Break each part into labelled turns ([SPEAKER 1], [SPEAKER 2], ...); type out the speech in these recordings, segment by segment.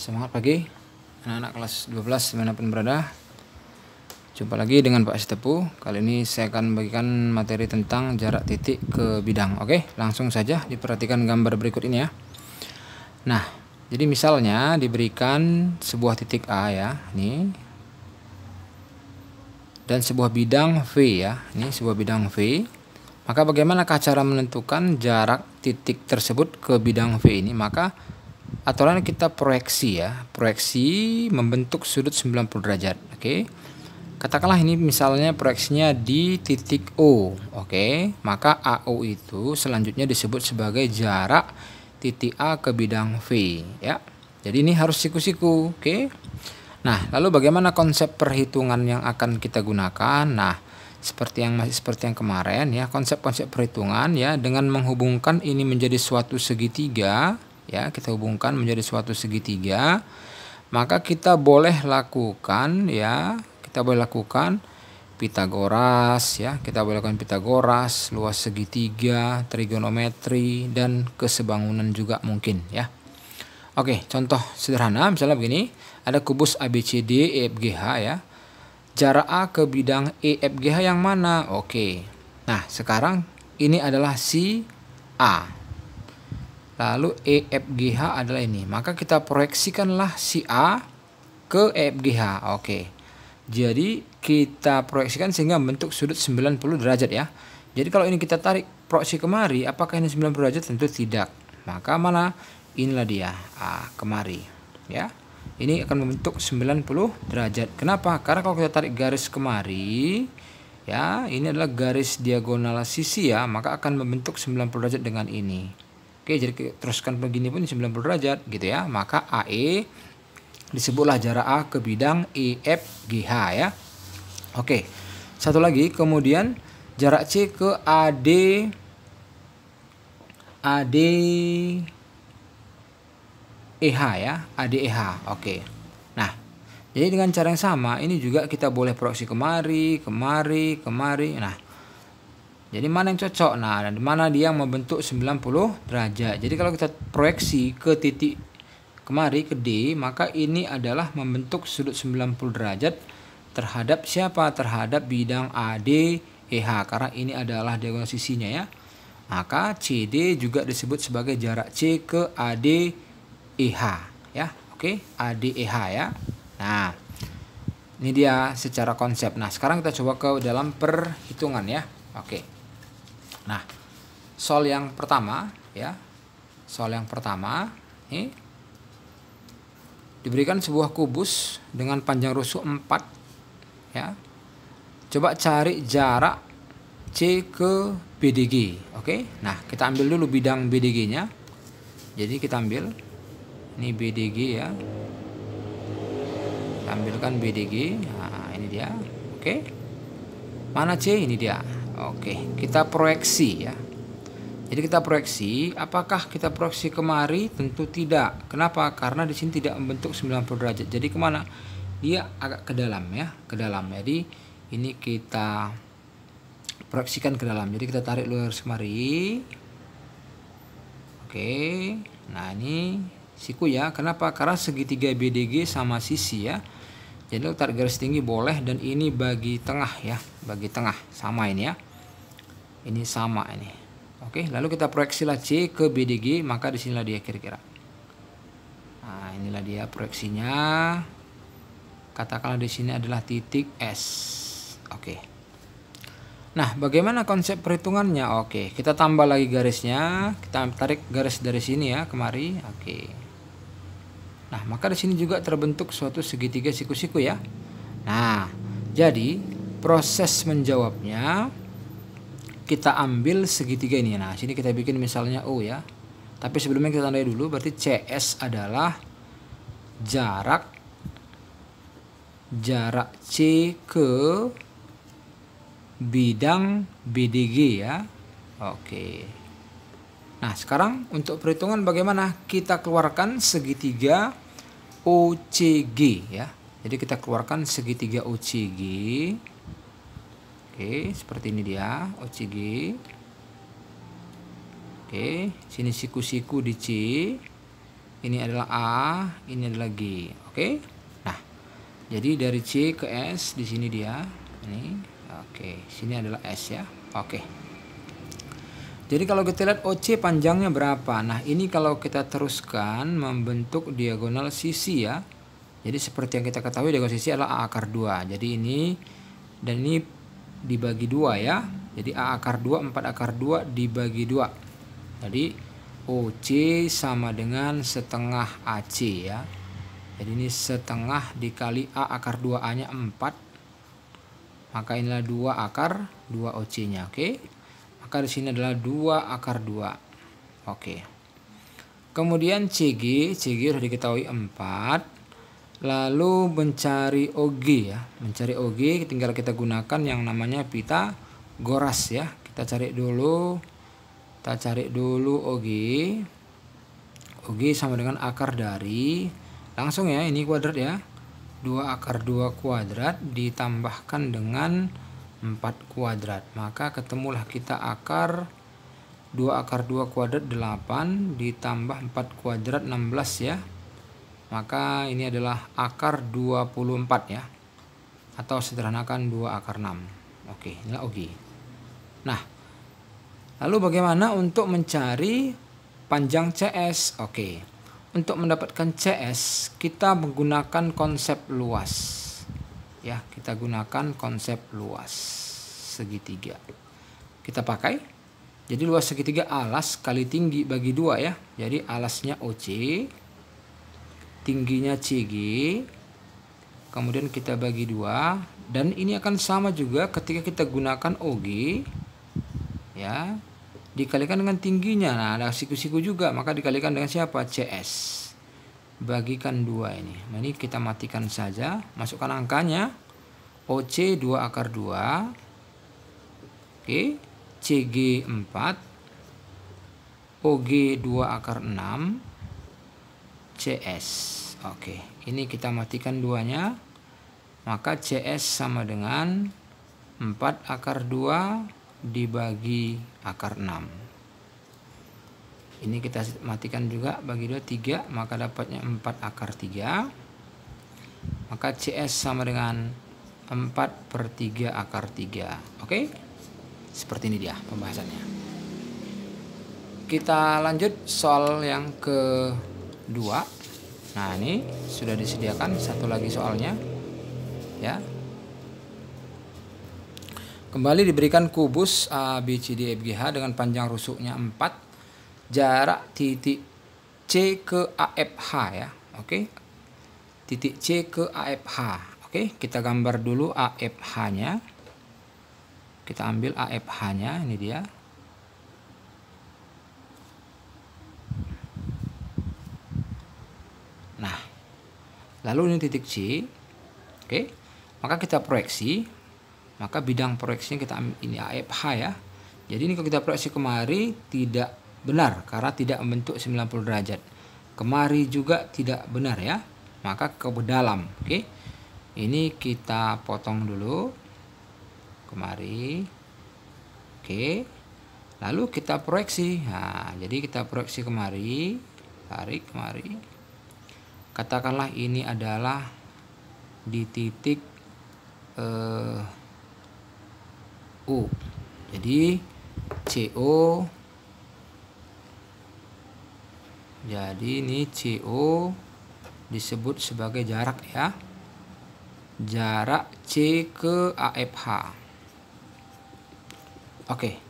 [SPEAKER 1] Semangat pagi anak-anak kelas 12 dimanapun berada. Jumpa lagi dengan Pak Sitepu. Kali ini saya akan bagikan materi tentang jarak titik ke bidang. Oke, langsung saja diperhatikan gambar berikut ini ya. Nah, jadi misalnya diberikan sebuah titik A ya, ini, dan sebuah bidang V ya, ini sebuah bidang V. Maka bagaimanakah cara menentukan jarak titik tersebut ke bidang V ini? Maka aturan kita proyeksi ya, proyeksi membentuk sudut 90 derajat. Oke, katakanlah ini misalnya proyeksinya di titik O. Oke, maka AO itu selanjutnya disebut sebagai jarak titik A ke bidang V ya. Jadi ini harus siku-siku. Oke, nah lalu bagaimana konsep perhitungan yang akan kita gunakan? Nah, seperti yang kemarin ya, konsep-konsep perhitungan ya, dengan menghubungkan ini menjadi suatu segitiga ya, kita hubungkan menjadi suatu segitiga, maka kita boleh lakukan ya, Pitagoras ya, kita boleh lakukan Pitagoras, luas segitiga, trigonometri, dan kesebangunan juga mungkin ya. Oke, contoh sederhana misalnya begini, ada kubus ABCD EFGH ya. Jarak A ke bidang EFGH yang mana? Oke. Nah, sekarang ini adalah si A. Lalu EFGH adalah ini. Maka kita proyeksikanlah si A ke EFGH. Oke. Jadi kita proyeksikan sehingga membentuk sudut 90 derajat ya. Jadi kalau ini kita tarik proyeksi kemari, apakah ini 90 derajat? Tentu tidak. Maka mana? Inilah dia. Kemari. Ya. Ini akan membentuk 90 derajat. Kenapa? Karena kalau kita tarik garis kemari, ya, ini adalah garis diagonal sisi ya, maka akan membentuk 90 derajat dengan ini. Oke, jadi teruskan begini pun 90 derajat gitu ya. Maka AE disebutlah jarak A ke bidang EFGH ya. Oke. Satu lagi, kemudian jarak C ke ADEH ya, ADEH. Oke. Nah, jadi dengan cara yang sama ini juga kita boleh proyeksi kemari. Nah, jadi mana yang cocok? Nah, dan mana dia yang membentuk 90 derajat. Jadi kalau kita proyeksi ke titik kemari ke D, maka ini adalah membentuk sudut 90 derajat terhadap siapa? Terhadap bidang ADEH, karena ini adalah diagonal sisinya ya. Maka CD juga disebut sebagai jarak C ke ADEH ya. Oke, ADEH ya. Nah, ini dia secara konsep. Nah, sekarang kita coba ke dalam perhitungan ya. Oke. Nah, soal yang pertama ya. Soal yang pertama ini diberikan sebuah kubus dengan panjang rusuk 4 ya. Coba cari jarak C ke BDG. Oke. Nah, kita ambil dulu bidang BDG-nya. Jadi kita ambil ini BDG ya. Kita ambilkan BDG. Nah, ini dia. Oke. Mana C? Ini dia. Oke, kita proyeksi ya. Jadi kita proyeksi, apakah kita proyeksi kemari? Tentu tidak. Kenapa? Karena di sini tidak membentuk 90 derajat. Jadi kemana? Dia agak ke dalam ya, ke dalam. Jadi ini kita proyeksikan ke dalam. Jadi kita tarik luar kemari. Oke. Nah, ini siku ya. Kenapa? Karena segitiga BDG sama sisi ya. Jadi tarik garis tinggi boleh, dan ini bagi tengah ya, bagi tengah sama ini ya. Ini sama ini. Oke, lalu kita proyeksilah C ke BDG, maka disinilah dia kira-kira. Nah, inilah dia proyeksinya. Katakanlah di sini adalah titik S. Oke. Nah, bagaimana konsep perhitungannya? Oke, kita tambah lagi garisnya. Kita tarik garis dari sini ya, kemari. Oke. Nah, maka di sini juga terbentuk suatu segitiga siku-siku ya. Nah, jadi proses menjawabnya kita ambil segitiga ini. Nah, sini kita bikin misalnya O ya. Tapi sebelumnya kita tandai dulu, berarti CS adalah jarak C ke bidang BDG ya. Oke. Nah, sekarang untuk perhitungan bagaimana? Kita keluarkan segitiga OCG ya. Jadi kita keluarkan segitiga OCG. Oke, seperti ini dia OCG. Oke, sini siku-siku di C. ini adalah A, ini adalah G. Oke. Nah, jadi dari C ke S di sini dia. Ini. Oke, sini adalah S ya. Oke. Jadi kalau kita lihat OC panjangnya berapa? Nah, ini kalau kita teruskan membentuk diagonal sisi ya. Jadi seperti yang kita ketahui diagonal sisi adalah A akar 2. Jadi ini dan ini dibagi 2 ya. Jadi A akar 2, 4 akar 2 dibagi 2. Jadi OC sama dengan setengah AC ya. Jadi ini setengah dikali A akar 2, A nya 4. Maka inilah 2 akar 2 OC nya. Oke. Maka di sini adalah 2 akar 2. Oke. Kemudian CG sudah diketahui 4. Lalu mencari OG ya. Mencari OG tinggal kita gunakan yang namanya Pitagoras ya. Kita cari dulu OG. OG sama dengan akar dari, langsung ya, ini kuadrat ya. 2 akar 2 kuadrat ditambahkan dengan 4 kuadrat. Maka ketemulah kita akar 2 akar 2 kuadrat 8 ditambah 4 kuadrat 16 ya. Maka ini adalah akar 24 ya. Atau sederhanakan 2 akar 6. Oke, inilah OG. Nah, lalu bagaimana untuk mencari panjang CS? Oke. Untuk mendapatkan CS, kita menggunakan konsep luas. Ya, kita gunakan konsep luas segitiga. Kita pakai. Jadi luas segitiga alas kali tinggi bagi 2 ya. Jadi alasnya OC, tingginya CG, kemudian kita bagi 2, dan ini akan sama juga ketika kita gunakan OG ya, dikalikan dengan tingginya. Nah, ada siku-siku juga, maka dikalikan dengan siapa? CS. Bagikan 2 ini. Nah, ini kita matikan saja, masukkan angkanya. OC 2 akar 2. Oke, CG 4, OG 2 akar 6, CS. Oke, ini kita matikan 2-nya. Maka CS sama dengan 4 akar 2 dibagi akar 6. Ini kita matikan juga, bagi 2 3, maka dapatnya 4 akar 3. Maka CS sama dengan 4/3 akar 3. Oke, seperti ini dia pembahasannya. Kita lanjut soal yang kedua. Nah, ini sudah disediakan satu lagi soalnya ya. Kembali diberikan kubus A, B, C, D, E, F, G, H dengan panjang rusuknya 4. Jarak titik C ke AFH ya. Oke. Titik C ke AFH. Oke, kita gambar dulu AFH-nya. Kita ambil AFH-nya, ini dia. Nah, lalu ini titik C. Oke. Maka kita proyeksi. Maka bidang proyeksinya kita ambil ini AFH ya. Jadi ini kalau kita proyeksi kemari tidak benar karena tidak membentuk 90 derajat. Kemari juga tidak benar ya. Maka ke dalam. Oke. Ini kita potong dulu. Kemari. Oke. Lalu kita proyeksi. Nah, jadi kita proyeksi kemari. Tarik kemari. Katakanlah ini adalah di titik U. Jadi CO. Jadi ini CO disebut sebagai jarak ya. Jarak C ke AFH. Oke.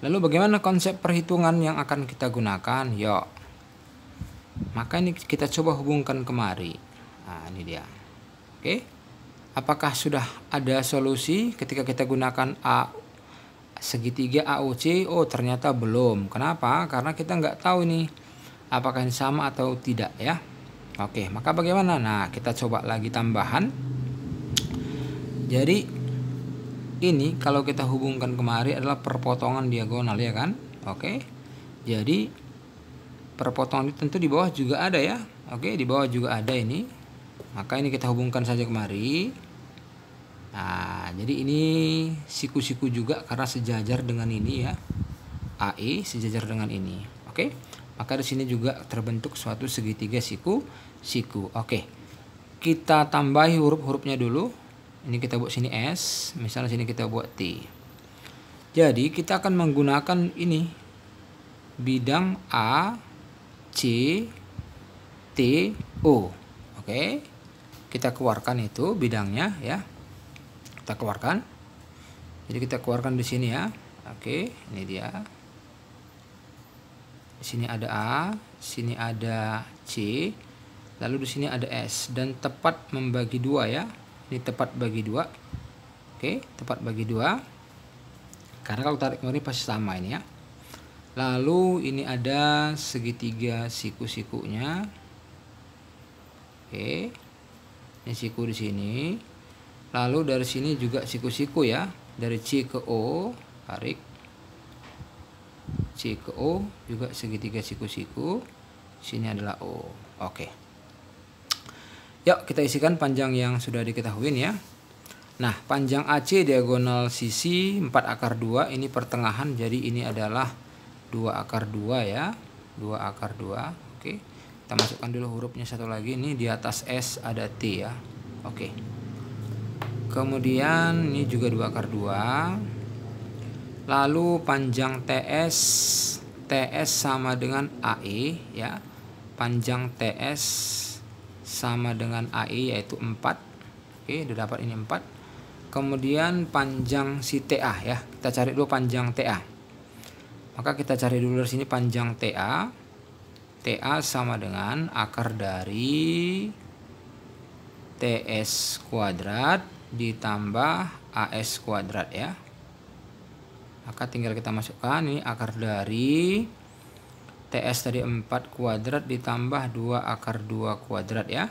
[SPEAKER 1] Lalu bagaimana konsep perhitungan yang akan kita gunakan? Yuk. Maka ini kita coba hubungkan kemari. Nah, ini dia. Oke. Apakah sudah ada solusi ketika kita gunakan segitiga AOC? Oh, ternyata belum. Kenapa? Karena kita nggak tahu nih apakah ini sama atau tidak ya. Oke, maka bagaimana? Nah, kita coba lagi tambahan. Jadi ini kalau kita hubungkan kemari adalah perpotongan diagonal ya kan. Oke. Jadi perpotongan itu tentu di bawah juga ada ya. Oke, di bawah juga ada ini. Maka ini kita hubungkan saja kemari. Nah, jadi ini siku-siku juga karena sejajar dengan ini ya. AE sejajar dengan ini. Oke. maka di sini juga terbentuk suatu segitiga siku. Oke. Kita tambahi huruf-hurufnya dulu. Ini kita buat sini S, misalnya sini kita buat T. Jadi kita akan menggunakan ini bidang A, C, T, O. Oke. Kita keluarkan itu bidangnya ya. Kita keluarkan. Jadi kita keluarkan di sini ya. Oke, ini dia. Di sini ada A, sini ada C, lalu di sini ada S, dan tepat membagi dua ya. Ini tepat bagi dua. Oke, tepat bagi dua. Karena kalau tarik memori pasti sama ini ya. Lalu ini ada segitiga siku-sikunya. Oke, ini siku di sini. Lalu dari sini juga siku-siku ya. Dari C ke O, tarik. C ke O juga segitiga siku-siku. Sini adalah O. Oke. Yuk kita isikan panjang yang sudah diketahui ya. Nah, panjang AC diagonal sisi 4 akar 2 ini pertengahan, jadi ini adalah 2 akar 2 ya. 2 akar 2. Oke. Kita masukkan dulu hurufnya satu lagi. Ini di atas S ada T ya. Oke. Kemudian ini juga 2 akar 2. Lalu panjang TS sama dengan AE ya. Panjang TS sama dengan AE yaitu 4. Oke, udah dapat ini 4. Kemudian panjang si TA ya. Kita cari dulu panjang TA. Maka kita cari dulu dari sini panjang TA. TA sama dengan akar dari TS kuadrat ditambah AS kuadrat ya. Maka tinggal kita masukkan ini akar dari TS tadi 4 kuadrat ditambah 2 akar 2 kuadrat ya.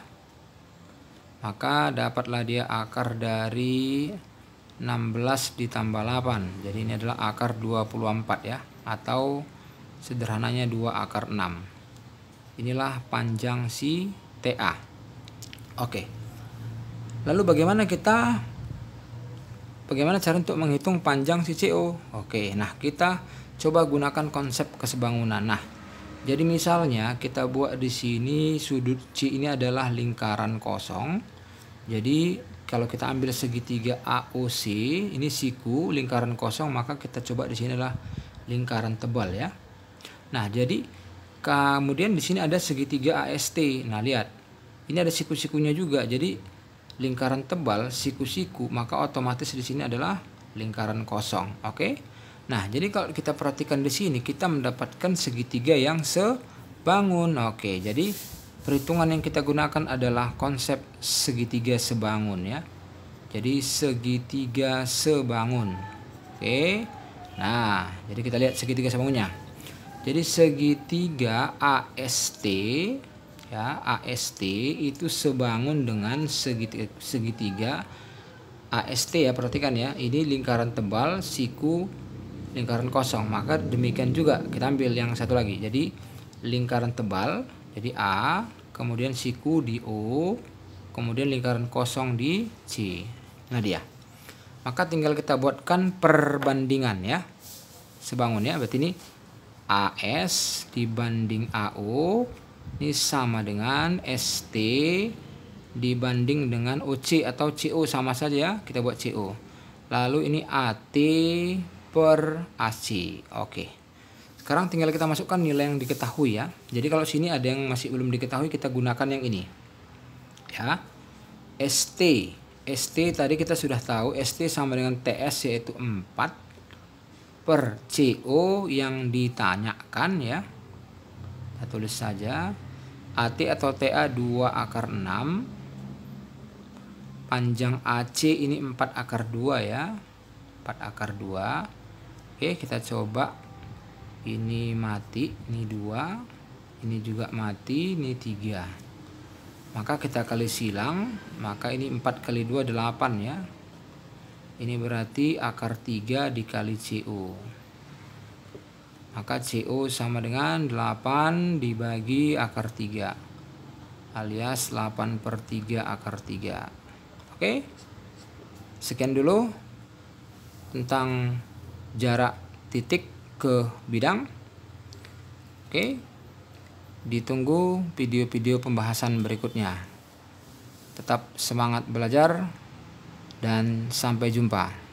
[SPEAKER 1] Maka dapatlah dia akar dari 16 ditambah 8. Jadi ini adalah akar 24 ya. Atau sederhananya 2 akar 6. Inilah panjang si TA. Oke. Lalu bagaimana cara untuk menghitung panjang si CO? Oke, nah kita coba gunakan konsep kesebangunan. Nah, jadi misalnya kita buat di sini sudut C ini adalah lingkaran kosong. Jadi kalau kita ambil segitiga AOC, ini siku lingkaran kosong, maka kita coba di sini adalah lingkaran tebal ya. Nah, jadi kemudian di sini ada segitiga AST. Nah, lihat. Ini ada siku-sikunya juga. Jadi lingkaran tebal, siku-siku, maka otomatis di sini adalah lingkaran kosong. Oke. Nah, jadi kalau kita perhatikan di sini kita mendapatkan segitiga yang sebangun. Oke. Jadi perhitungan yang kita gunakan adalah konsep segitiga sebangun ya. Jadi segitiga sebangun. Oke. Nah, jadi kita lihat segitiga sebangunnya. Jadi segitiga AST ya, AST itu sebangun dengan segitiga AST ya, perhatikan ya, ini lingkaran tebal, siku lingkaran kosong, maka demikian juga kita ambil yang satu lagi. Jadi lingkaran tebal, jadi A, kemudian siku di O, kemudian lingkaran kosong di C. Nah dia, maka tinggal kita buatkan perbandingan ya, sebangun ya, berarti ini AS dibanding AO ini sama dengan ST dibanding dengan OC atau CO, sama saja kita buat CO. Lalu ini AT per AC. Oke. Sekarang tinggal kita masukkan nilai yang diketahui ya. Jadi kalau sini ada yang masih belum diketahui, kita gunakan yang ini. Ya. ST tadi kita sudah tahu, ST sama dengan TS yaitu 4 per CO yang ditanyakan ya. Kita tulis saja AT atau TA 2 akar 6. Panjang AC ini 4 akar 2 ya. 4 akar 2. Oke, kita coba. Ini mati, ini 2. Ini juga mati, ini 3. Maka kita kali silang, maka ini 4 kali 2 8 ya. Ini berarti akar 3 dikali CO. Maka CO sama dengan 8 dibagi akar 3 alias 8 per 3 akar 3. Oke. Sekian dulu tentang jarak titik ke bidang. Oke. ditunggu video-video pembahasan berikutnya. Tetap semangat belajar dan sampai jumpa.